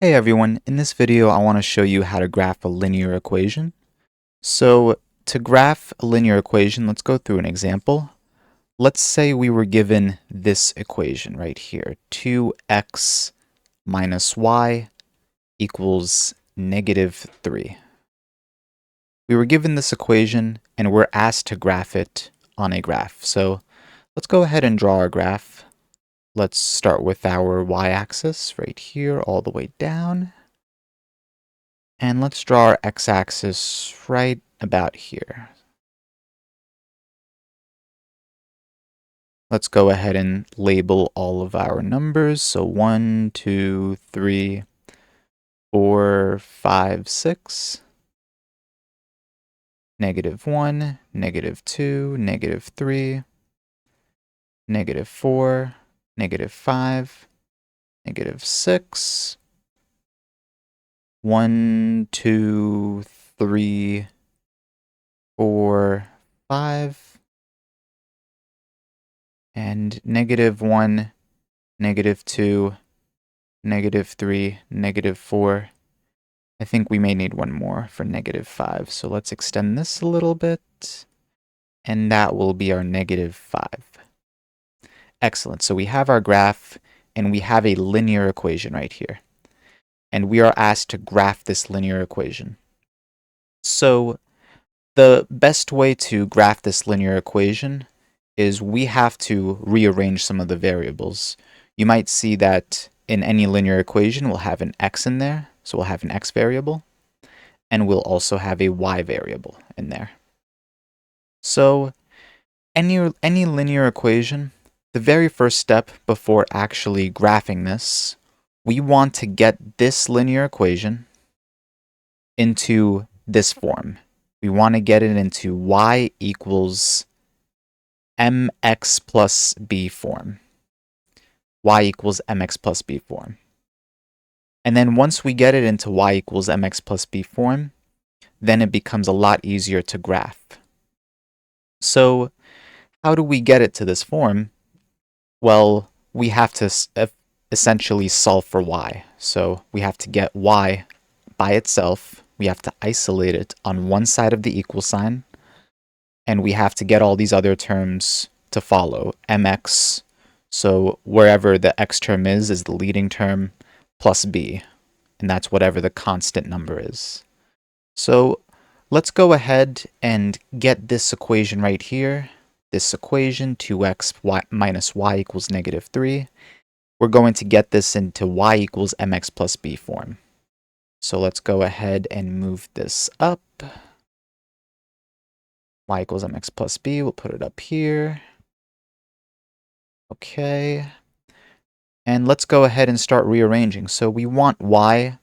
Hey everyone, in this video I want to show you how to graph a linear equation. So to graph a linear equation, let's go through an example. Let's say we were given this equation right here, 2x minus y equals -3. We were given this equation and we're asked to graph it on a graph. So let's go ahead and draw our graph. Let's start with our y-axis right here all the way down. And let's draw our x-axis right about here. Let's go ahead and label all of our numbers. So 1, 2, 3, 4, 5, 6. -1, -2, -3, -4, -5, -6. 1, 2, 3, 4, 5. And -1, -2, -3, -4. I think we may need one more for -5. So let's extend this a little bit. And that will be our -5. Excellent. So we have our graph and we have a linear equation right here. And we are asked to graph this linear equation. So the best way to graph this linear equation is we have to rearrange some of the variables. You might see that in any linear equation, we'll have an x in there. So we'll have an x variable, and we'll also have a y variable in there. So any linear equation, the very first step before actually graphing this, we want to get this linear equation into this form. We want to get it into y equals mx plus b form. Y equals mx plus b form. And then once we get it into y equals mx plus b form, then it becomes a lot easier to graph. So how do we get it to this form? Well, we have to essentially solve for y. So we have to get y by itself. We have to isolate it on one side of the equal sign. And we have to get all these other terms to follow. Mx, so wherever the x term is the leading term, plus b. And that's whatever the constant number is. So let's go ahead and get this equation right here. This equation, 2x minus y equals -3. We're going to get this into y equals mx plus b form. So let's go ahead and move this up. Y equals mx plus b, we'll put it up here. Okay. And let's go ahead and start rearranging. So we want y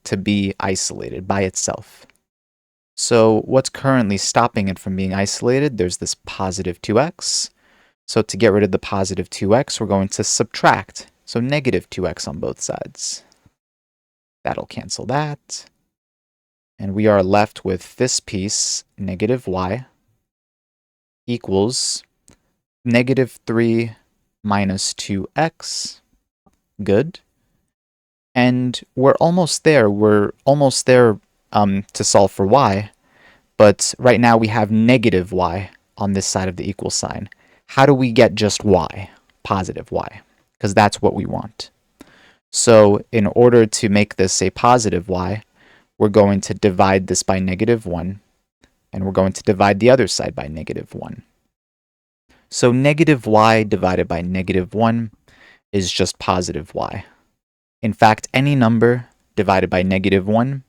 to be isolated by itself. So what's currently stopping it from being isolated? There's this positive 2x. So to get rid of the positive 2x, we're going to subtract. So -2x on both sides. That'll cancel that. And we are left with this piece, -y, equals -3 minus 2x. Good. And we're almost there. We're almost there to solve for y. But right now we have -y on this side of the equal sign. How do we get just y, positive y? Because that's what we want. So in order to make this a positive y, we're going to divide this by -1. And we're going to divide the other side by -1. So -y divided by -1 is just positive y. In fact, any number divided by -1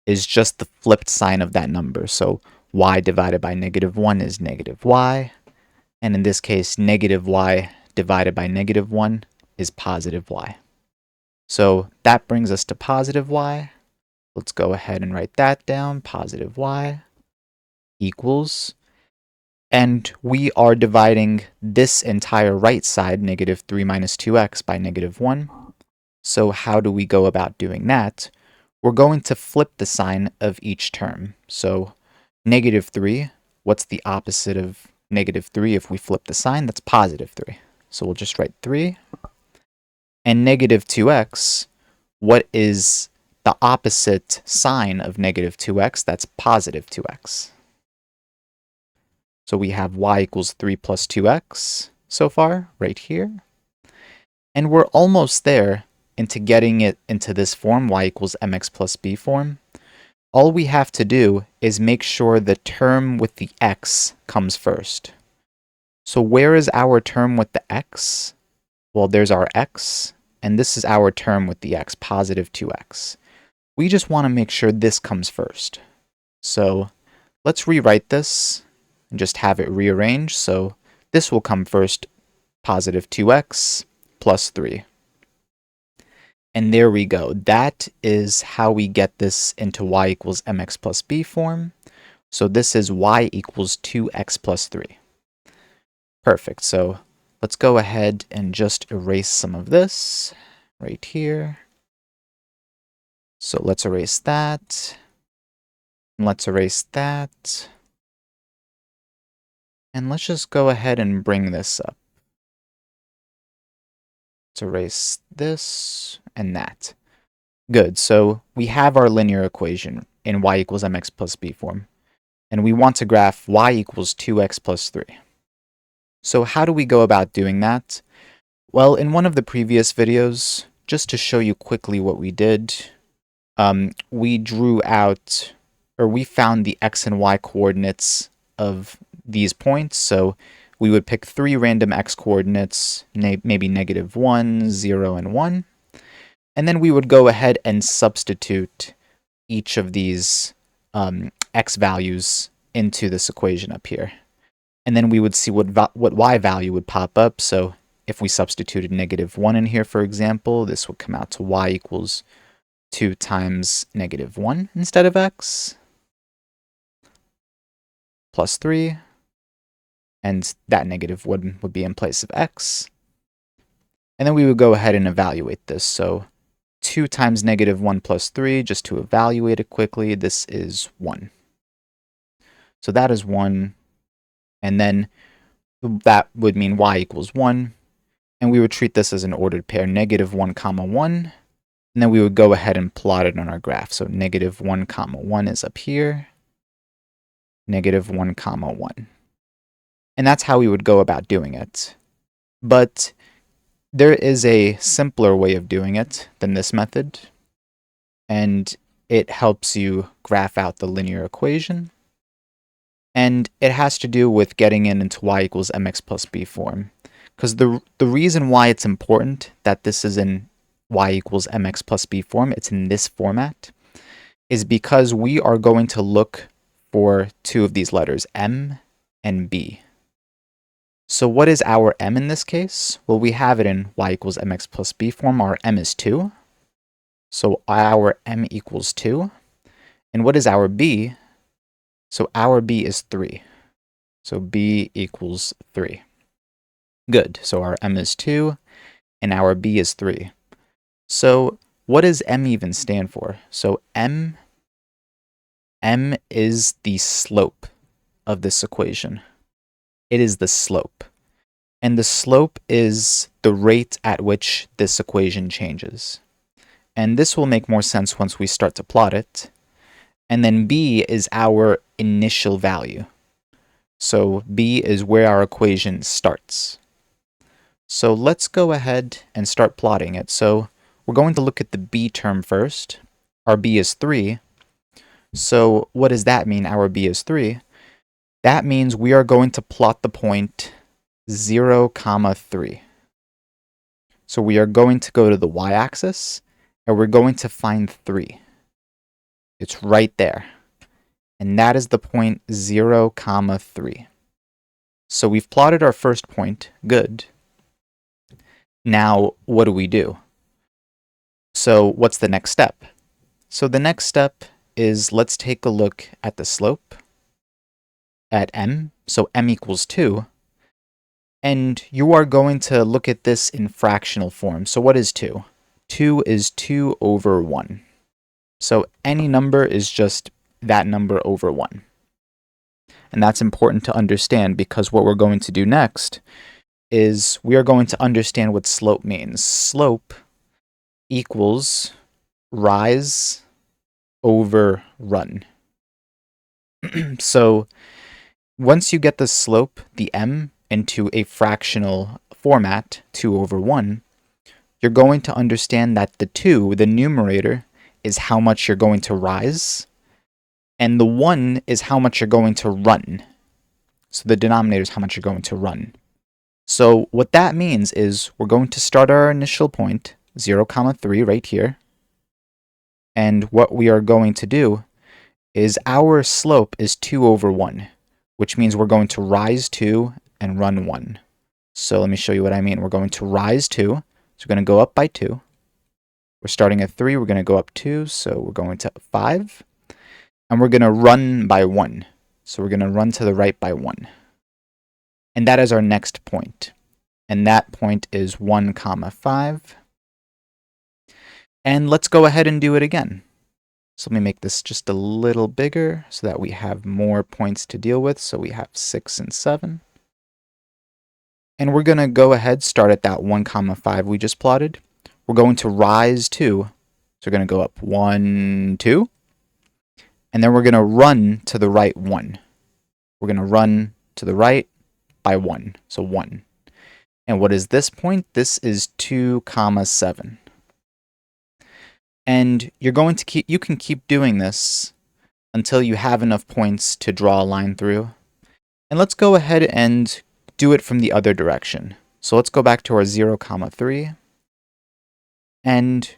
is just the flipped sign of that number. So y divided by -1 is -y. And in this case, -y divided by -1 is positive y. So that brings us to positive y. Let's go ahead and write that down. Positive y equals, and we are dividing this entire right side, -3 minus 2x, by -1. So how do we go about doing that? We're going to flip the sign of each term. So -3, what's the opposite of -3 if we flip the sign? That's +3. So we'll just write 3. And -2x, what is the opposite sign of negative 2x? That's positive 2x. So we have y equals 3 plus 2x so far, right here. And we're almost there into getting it into this form, y equals mx plus b form. All we have to do is make sure the term with the x comes first. So where is our term with the x? Well, there's our x, and this is our term with the x, positive 2x. We just want to make sure this comes first. So let's rewrite this and just have it rearranged. So this will come first, positive 2x plus 3. And there we go. That is how we get this into y equals mx plus b form. So this is y equals 2x plus 3. Perfect. So let's go ahead and just erase some of this right here. So let's erase that. And let's erase that. And let's just go ahead and bring this up. Let's erase this and that. Good. So we have our linear equation in y equals mx plus b form. And we want to graph y equals 2x plus 3. So how do we go about doing that? Well, in one of the previous videos, just to show you quickly what we did, we drew out, or we found the x and y coordinates of these points. So we would pick 3 random x coordinates, maybe -1, 0, and 1. And then we would go ahead and substitute each of these x values into this equation up here. And then we would see what y value would pop up. So if we substituted -1 in here, for example, this would come out to y equals 2 times -1 instead of x, plus 3. And that -1 would be in place of x. And then we would go ahead and evaluate this. So 2 times -1 plus 3, just to evaluate it quickly, this is 1. So that is 1. And then that would mean y equals 1. And we would treat this as an ordered pair, -1, comma 1. And then we would go ahead and plot it on our graph. So -1, comma 1 is up here. -1, comma 1. And that's how we would go about doing it. But there is a simpler way of doing it than this method. And it helps you graph out the linear equation. And it has to do with getting it into y equals mx plus b form. Because the reason why it's important that this is in y equals mx plus b form, it's in this format, is because we are going to look for 2 of these letters, m and b. So what is our m in this case? Well, we have it in y equals mx plus b form. Our m is 2. So our m equals 2. And what is our b? So our b is 3. So b equals 3. Good. So our m is 2, and our b is 3. So what does m even stand for? So m is the slope of this equation. It is the slope. And the slope is the rate at which this equation changes. And this will make more sense once we start to plot it. And then b is our initial value. So b is where our equation starts. So let's go ahead and start plotting it. So we're going to look at the b term first. Our b is 3. So what does that mean, our b is 3? That means we are going to plot the point 0, 3. So we are going to go to the y-axis, and we're going to find 3. It's right there. And that is the point 0, 3. So we've plotted our first point. Good. Now, what do? So what's the next step? So the next step is, let's take a look at the slope at m. So m equals 2. And you are going to look at this in fractional form. So what is 2? 2 is 2 over 1. So any number is just that number over 1. And that's important to understand, because what we're going to do next is we are going to understand what slope means. Slope equals rise over run. So once you get the slope, the m, into a fractional format, 2 over 1, you're going to understand that the 2, the numerator, is how much you're going to rise, and the 1 is how much you're going to run. So the denominator is how much you're going to run. So what that means is we're going to start our initial point, 0, 3, right here. And what we are going to do is our slope is 2 over 1, which means we're going to rise 2 and run 1. So let me show you what I mean. We're going to rise 2, so we're going to go up by 2. We're starting at 3, we're going to go up 2, so we're going to 5. And we're going to run by 1. So we're going to run to the right by 1. And that is our next point. And that point is 1, 5. And let's go ahead and do it again. So let me make this just a little bigger so that we have more points to deal with. So we have 6 and 7. And we're going to go ahead, start at that 1, 5 we just plotted. We're going to rise 2. So we're going to go up 1, 2. And then we're going to run to the right 1. We're going to run to the right by 1. So 1. And what is this point? This is 2, 7. And you're going to you can keep doing this until you have enough points to draw a line through. And let's go ahead and do it from the other direction. So let's go back to our 0, 3. And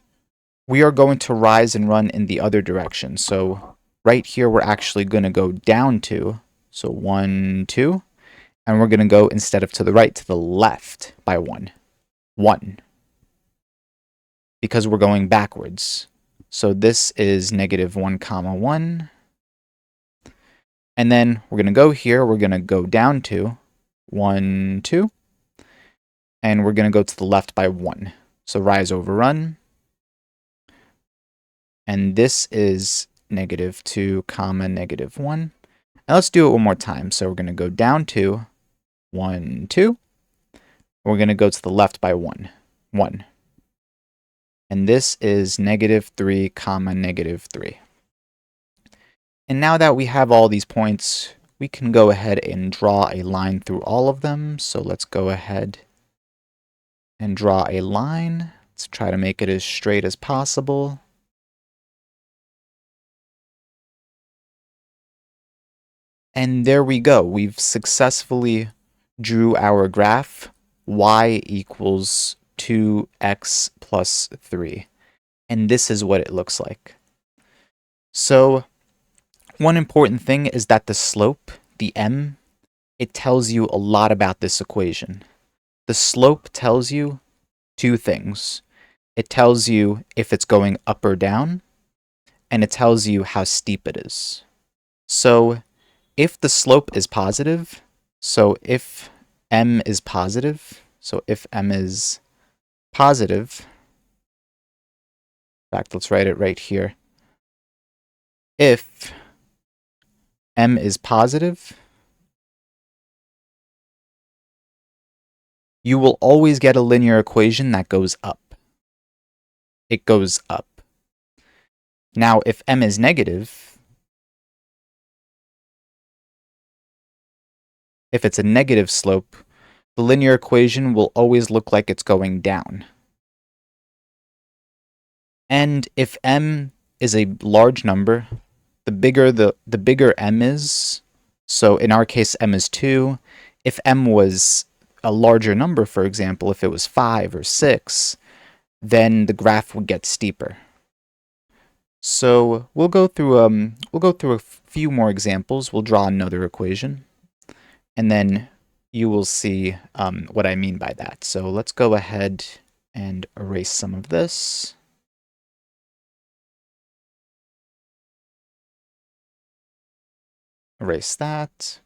we are going to rise and run in the other direction. So right here, we're actually going to go down 2. So 1, 2. And we're going to go, instead of to the right, to the left by 1. 1. Because we're going backwards. So this is negative 1, 1. And then we're going to go here. We're going to go down 2. 1, 2. And we're going to go to the left by 1. So rise over run. And this is negative 2, negative 1. Now let's do it one more time. So we're going to go down 2. 1, 2. We're going to go to the left by 1. 1. And this is negative 3, negative 3. And now that we have all these points, we can go ahead and draw a line through all of them. So let's go ahead and draw a line. Let's try to make it as straight as possible. And there we go. We've successfully drew our graph, y equals 2x plus 3. And this is what it looks like. So one important thing is that the slope, the m, it tells you a lot about this equation. The slope tells you two things. It tells you if it's going up or down, and it tells you how steep it is. So if the slope is positive, so if m is positive, in fact, let's write it right here. If m is positive, you will always get a linear equation that goes up. It goes up. Now, if m is negative, if it's a negative slope, the linear equation will always look like it's going down. And if m is a large number, the bigger m is, so in our case m is 2, if m was a larger number, for example, if it was 5 or 6, then the graph would get steeper. So we'll go through a few more examples. We'll draw another equation, and then you will see what I mean by that. So let's go ahead and erase some of this. Erase that.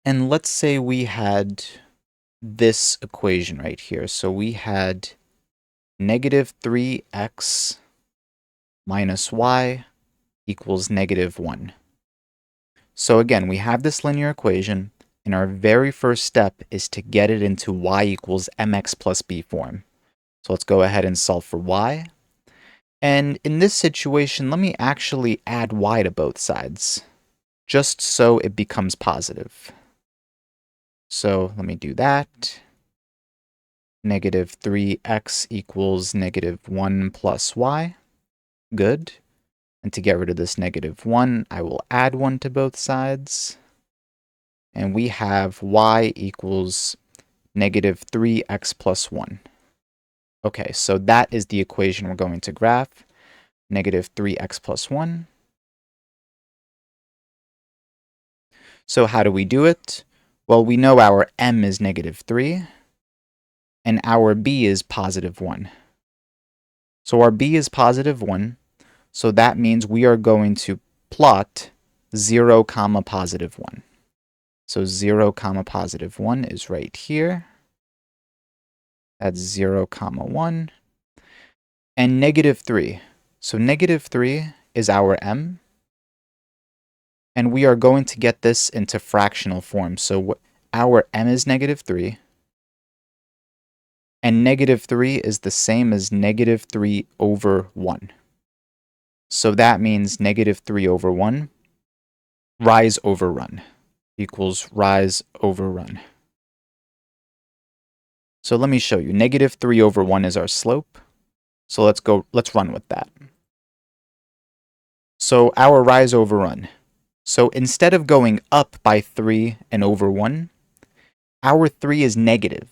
And let's say we had this equation right here. So we had negative 3x minus y equals negative 1. So again, we have this linear equation, and our very first step is to get it into y equals mx plus b form. So let's go ahead and solve for y. And in this situation, let me actually add y to both sides, just so it becomes positive. So let me do that. Negative 3x equals negative 1 plus y. Good. And to get rid of this negative 1, I will add 1 to both sides. And we have y equals negative 3x plus 1. Okay, so that is the equation we're going to graph. Negative 3x plus 1. So how do we do it? Well, we know our m is negative 3, and our b is positive 1. So our b is positive 1, so that means we are going to plot 0, comma, positive 1. So 0, comma, positive 1 is right here. That's 0, comma, 1. And negative 3. So negative 3 is our m. And we are going to get this into fractional form. So our m is negative 3. And negative 3 is the same as negative 3 over 1. So that means negative 3 over 1, rise over run, equals rise over run. So let me show you. Negative 3 over 1 is our slope. So let's run with that. So our rise over run. So instead of going up by 3 and over 1, our 3 is negative.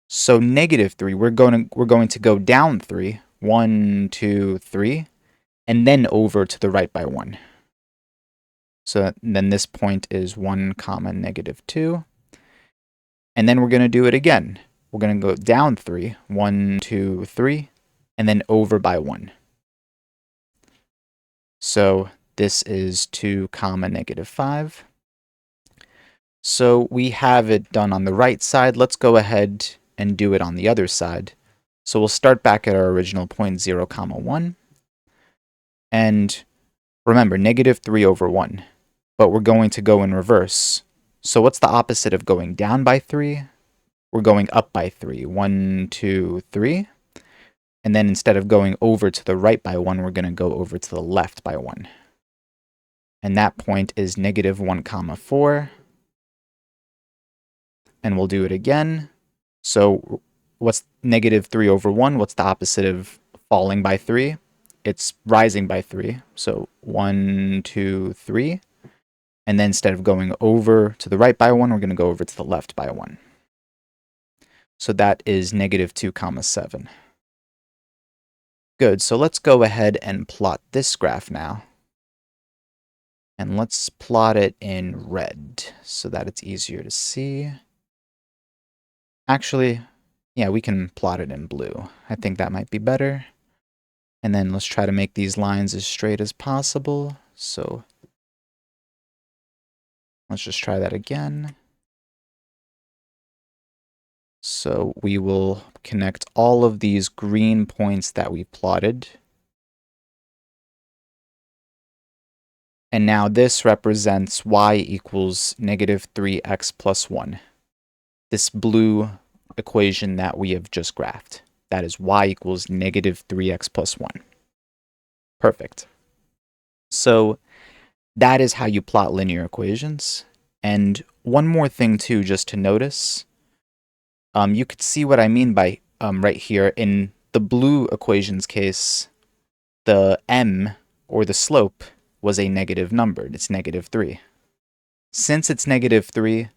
So negative 3, we're going to go down 3, 1, 2, 3, and then over to the right by 1. So then this point is 1, comma, negative 2. And then we're going to do it again. We're going to go down 3, 1, 2, 3, and then over by 1. So this is 2, comma, negative 5. So we have it done on the right side. Let's go ahead and do it on the other side. So we'll start back at our original point, 0, comma, 1. And remember, negative 3 over 1. But we're going to go in reverse. So what's the opposite of going down by 3? We're going up by 3. 1, 2, 3. And then instead of going over to the right by 1, we're going to go over to the left by 1. And that point is negative 1, comma, 4. And we'll do it again. So what's negative 3 over 1? What's the opposite of falling by 3? It's rising by 3. So 1, 2, 3. And then instead of going over to the right by 1, we're going to go over to the left by 1. So that is negative 2, comma, 7. Good, so let's go ahead and plot this graph now. And let's plot it in red so that it's easier to see. Actually, yeah, we can plot it in blue. I think that might be better. And then let's try to make these lines as straight as possible. So let's just try that again. So we will connect all of these green points that we plotted. And now this represents y equals negative 3x plus 1. This blue equation that we have just graphed. That is y equals negative 3x plus 1. Perfect. So that is how you plot linear equations. And one more thing too, just to notice. You could see what I mean by right here. In the blue equation's case, the m, or the slope, was a negative number. It's negative 3. Since it's negative 3,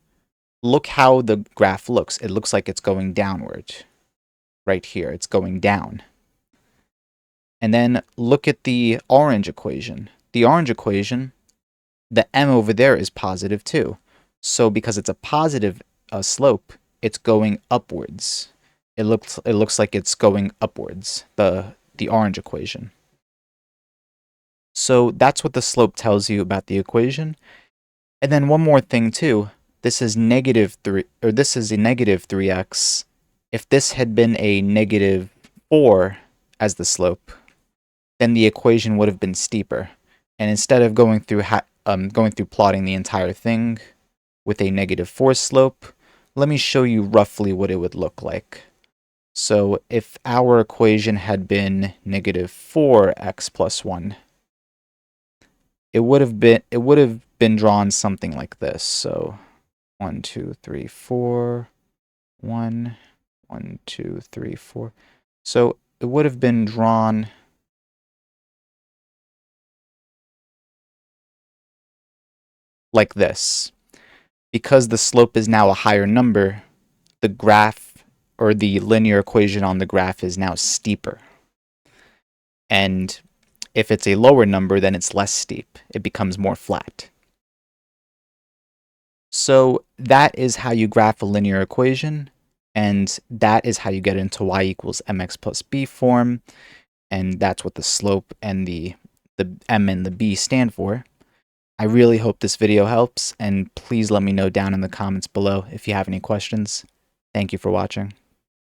look how the graph looks. It looks like it's going downward. Right here, it's going down. And then look at the orange equation. The orange equation, the m over there is positive too. So because it's a positive slope, it's going upwards. It looks like it's going upwards, the orange equation. So that's what the slope tells you about the equation. And then one more thing too. This is negative 3, or this is a negative 3x. If this had been a negative 4 as the slope, then the equation would have been steeper. And instead of going through plotting the entire thing with a negative 4 slope, let me show you roughly what it would look like. So if our equation had been negative 4x plus 1, it would have been drawn something like this. So 1, 2, 3, 4, 1, 1, 2, 3, 4. So it would have been drawn like this. Because the slope is now a higher number, the graph or the linear equation on the graph is now steeper. And if it's a lower number, then it's less steep. It becomes more flat. So that is how you graph a linear equation, and that is how you get into y equals mx plus b form, and that's what the slope and the m and the b stand for. I really hope this video helps, and please let me know down in the comments below if you have any questions. Thank you for watching.